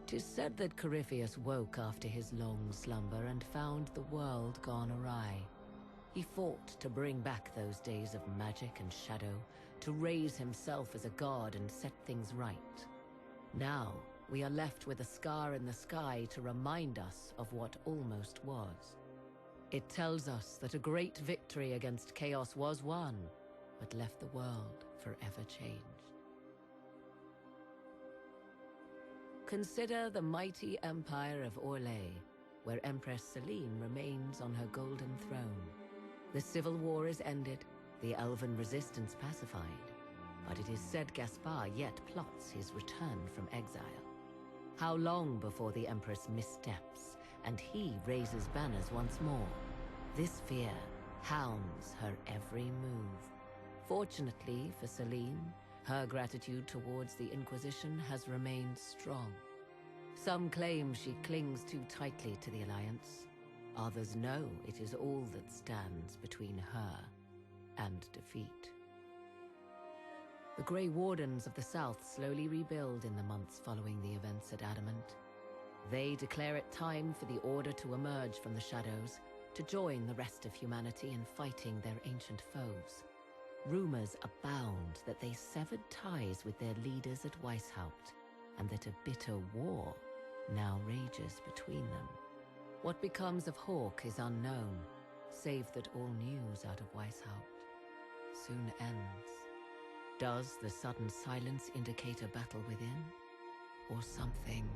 'Tis said that Corypheus woke after his long slumber and found the world gone awry. He fought to bring back those days of magic and shadow, to raise himself as a god and set things right. Now, we are left with a scar in the sky to remind us of what almost was. It tells us that a great victory against chaos was won, but left the world forever changed. Consider the mighty empire of Orlais, where Empress Selene remains on her golden throne. The civil war is ended, the elven resistance pacified, but it is said Gaspar yet plots his return from exile. How long before the Empress missteps, and he raises banners once more? This fear hounds her every move. Fortunately for Selene, her gratitude towards the Inquisition has remained strong. Some claim she clings too tightly to the Alliance. Others know it is all that stands between her and defeat. The Grey Wardens of the South slowly rebuild in the months following the events at Adamant. They declare it time for the Order to emerge from the shadows, to join the rest of humanity in fighting their ancient foes. Rumors abound that they severed ties with their leaders at Weishaupt, and that a bitter war now rages between them. What becomes of Hawke is unknown, save that all news out of Weishaupt soon ends. Does the sudden silence indicate a battle within, or something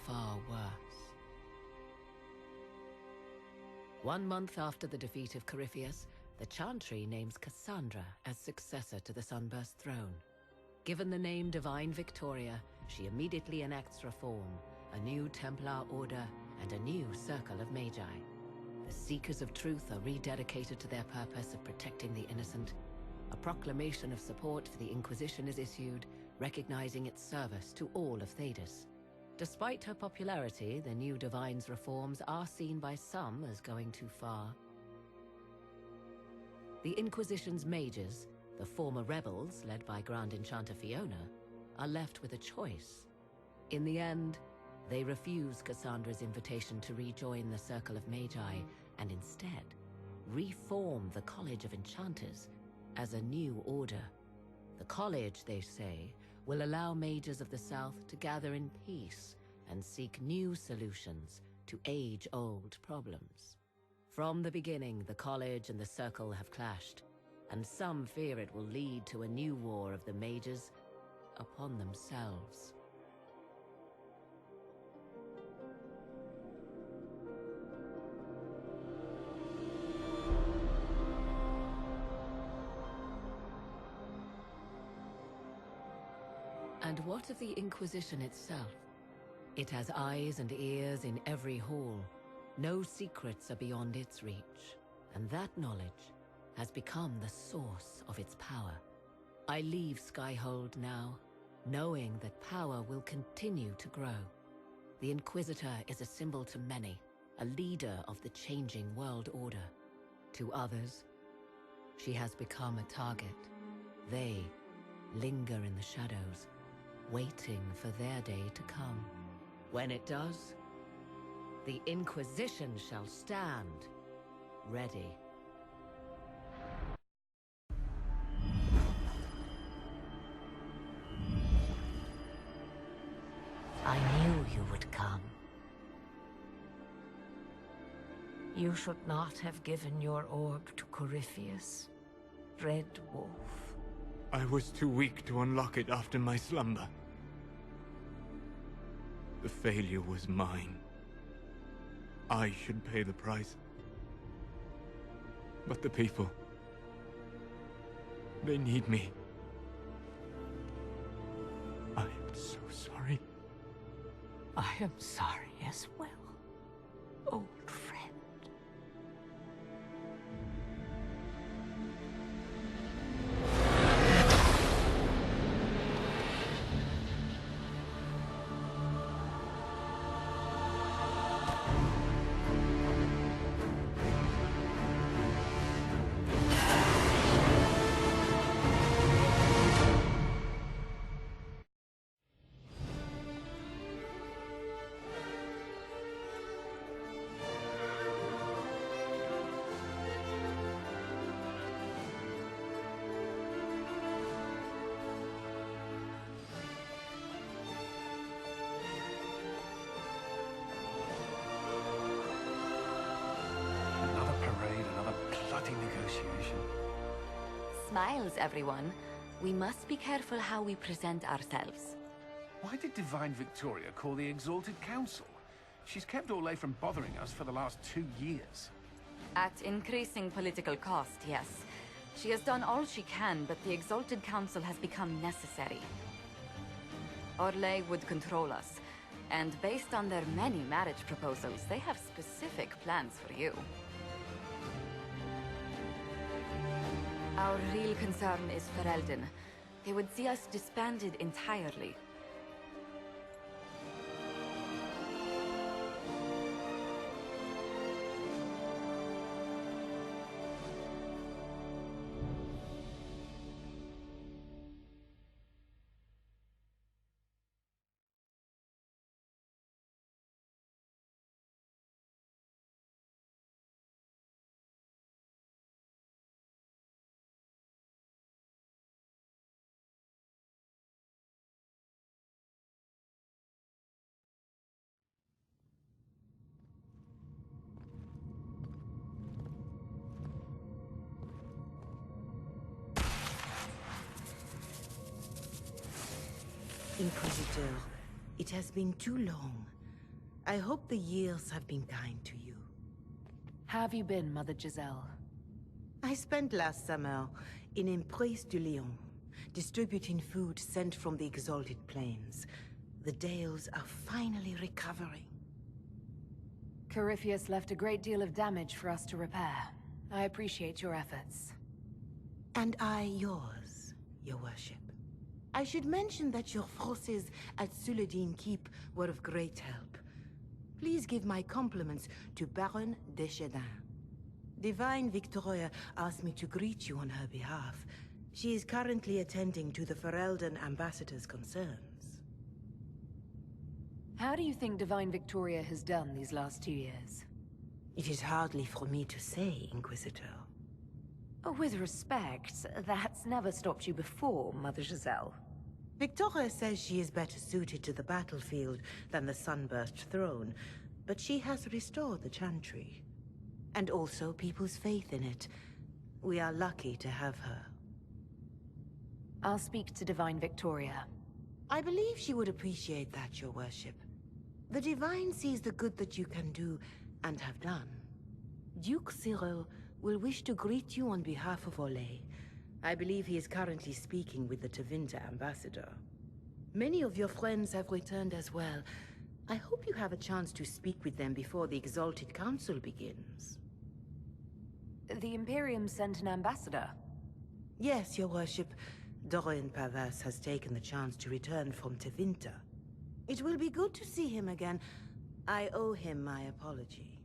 far worse? 1 month after the defeat of Corypheus, the Chantry names Cassandra as successor to the Sunburst throne. Given the name Divine Victoria, she immediately enacts reform, a new Templar order, and a new circle of Magi. The Seekers of Truth are rededicated to their purpose of protecting the innocent. A proclamation of support for the Inquisition is issued, recognizing its service to all of Thedas. Despite her popularity, the new Divine's reforms are seen by some as going too far. The Inquisition's mages, the former rebels led by Grand Enchanter Fiona, are left with a choice. In the end, they refuse Cassandra's invitation to rejoin the Circle of Magi and instead reform the College of Enchanters as a new order. The college, they say, will allow mages of the South to gather in peace and seek new solutions to age-old problems. From the beginning, the college and the circle have clashed, and some fear it will lead to a new war of the mages upon themselves. And what of the Inquisition itself? It has eyes and ears in every hall. No secrets are beyond its reach, and that knowledge has become the source of its power. I leave Skyhold now, knowing that power will continue to grow. The Inquisitor is a symbol to many, a leader of the changing world order. To others, she has become a target. They linger in the shadows, waiting for their day to come. When it does, the Inquisition shall stand ready. I knew you would come. You should not have given your orb to Corypheus, Red Wolf. I was too weak to unlock it after my slumber. The failure was mine. I should pay the price. But the people, they need me. I am so sorry. I am sorry as well, old friend. negotiation. Smiles, everyone. We must be careful how we present ourselves. Why did Divine Victoria call the Exalted Council? She's kept Orlais from bothering us for the last 2 years. At increasing political cost, yes. She has done all she can, but the Exalted Council has become necessary. Orlais would control us, and based on their many marriage proposals, they have specific plans for you. Our real concern is Ferelden. They would see us disbanded entirely. Inquisitor, it has been too long. I hope the years have been kind to you. How have you been, Mother Giselle? I spent last summer in Emprise du Lion, distributing food sent from the Exalted Plains. The Dales are finally recovering. Corypheus left a great deal of damage for us to repair. I appreciate your efforts. And I yours, Your Worship. I should mention that your forces at Suladin Keep were of great help. Please give my compliments to Baron Deschedin. Divine Victoria asked me to greet you on her behalf. She is currently attending to the Ferelden ambassador's concerns. How do you think Divine Victoria has done these last 2 years? It is hardly for me to say, Inquisitor. With respect, that's never stopped you before, Mother Giselle. Victoria says she is better suited to the battlefield than the Sunburst throne, but she has restored the Chantry. And also people's faith in it. We are lucky to have her. I'll speak to Divine Victoria. I believe she would appreciate that, Your Worship. The Divine sees the good that you can do, and have done. Duke Cyril will wish to greet you on behalf of Orlais. I believe he is currently speaking with the Tevinter ambassador. Many of your friends have returned as well. I hope you have a chance to speak with them before the Exalted Council begins. The Imperium sent an ambassador? Yes, Your Worship. Dorian Pavas has taken the chance to return from Tevinter. It will be good to see him again. I owe him my apology.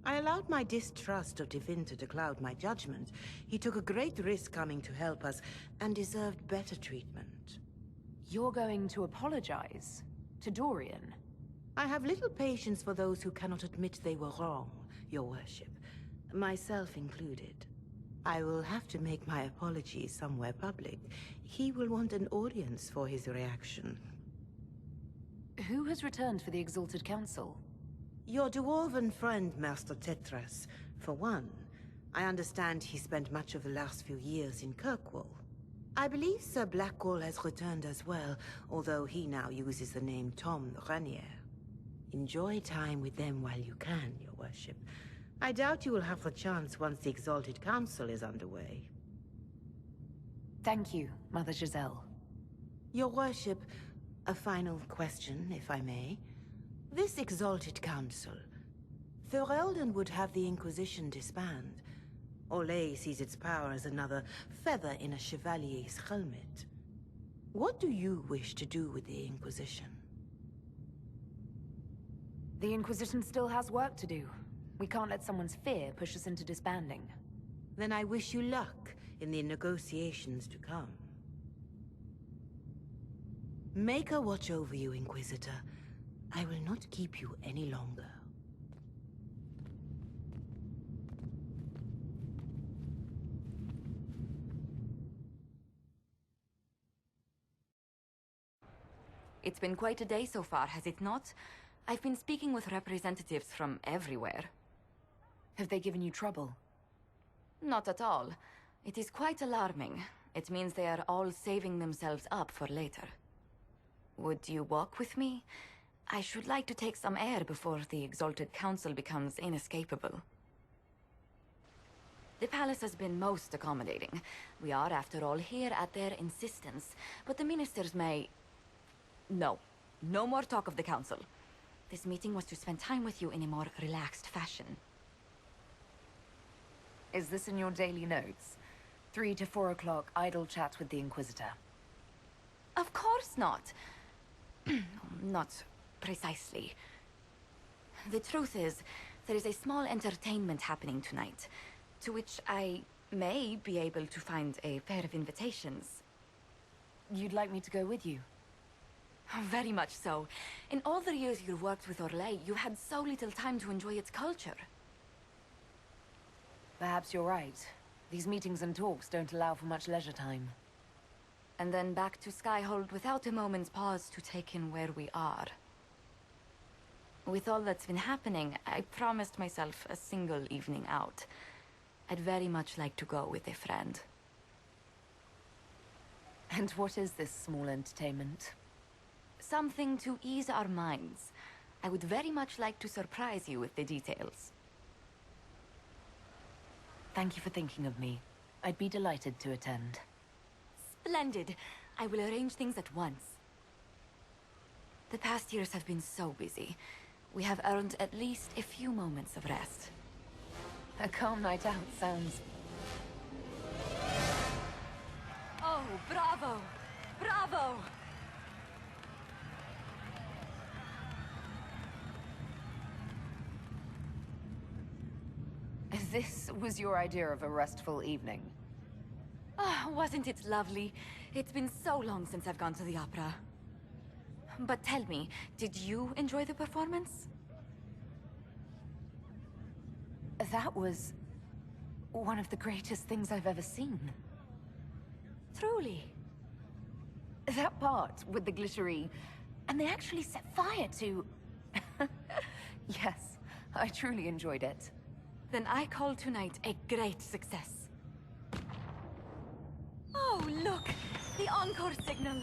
I allowed my distrust of Tevinter to cloud my judgment. He took a great risk coming to help us, and deserved better treatment. You're going to apologize? To Dorian? I have little patience for those who cannot admit they were wrong, Your Worship. Myself included. I will have to make my apologies somewhere public. He will want an audience for his reaction. Who has returned for the Exalted Council? Your dwarven friend, Master Tetras, for one. I understand he spent much of the last few years in Kirkwall. I believe Sir Blackwall has returned as well, although he now uses the name Tom Ranier. Enjoy time with them while you can, Your Worship. I doubt you will have the chance once the Exalted Council is underway. Thank you, Mother Giselle. Your Worship, a final question, if I may. This Exalted Council, Ferelden would have the Inquisition disband. Orlais sees its power as another feather in a chevalier's helmet. What do you wish to do with the Inquisition? The Inquisition still has work to do. We can't let someone's fear push us into disbanding. Then I wish you luck in the negotiations to come. Maker watch over you, Inquisitor. I will not keep you any longer. It's been quite a day so far, has it not? I've been speaking with representatives from everywhere. Have they given you trouble? Not at all. It is quite alarming. It means they are all saving themselves up for later. Would you walk with me? I should like to take some air before the Exalted Council becomes inescapable. The palace has been most accommodating. We are, after all, here at their insistence. But the ministers may... No. No more talk of the council. This meeting was to spend time with you in a more relaxed fashion. Is this in your daily notes? 3 to 4 o'clock, idle chats with the Inquisitor. Of course not. Not precisely. The truth is, there is a small entertainment happening tonight, to which I may be able to find a pair of invitations. You'd like me to go with you? Very much so. In all the years you worked with Orlais, you had so little time to enjoy its culture. Perhaps you're right. These meetings and talks don't allow for much leisure time. And then back to Skyhold without a moment's pause to take in where we are. With all that's been happening, I promised myself a single evening out. I'd very much like to go with a friend. And what is this small entertainment? Something to ease our minds. I would very much like to surprise you with the details. Thank you for thinking of me. I'd be delighted to attend. Splendid. I will arrange things at once. The past years have been so busy. We have earned at least a few moments of rest. A calm night out sounds... Oh, bravo! Bravo! This was your idea of a restful evening? Oh, wasn't it lovely? It's been so long since I've gone to the opera. But tell me, did you enjoy the performance? That was... one of the greatest things I've ever seen. Truly? That part with the glittery... and they actually set fire to... Yes, I truly enjoyed it. Then I call tonight a great success. Oh, look! The encore signal!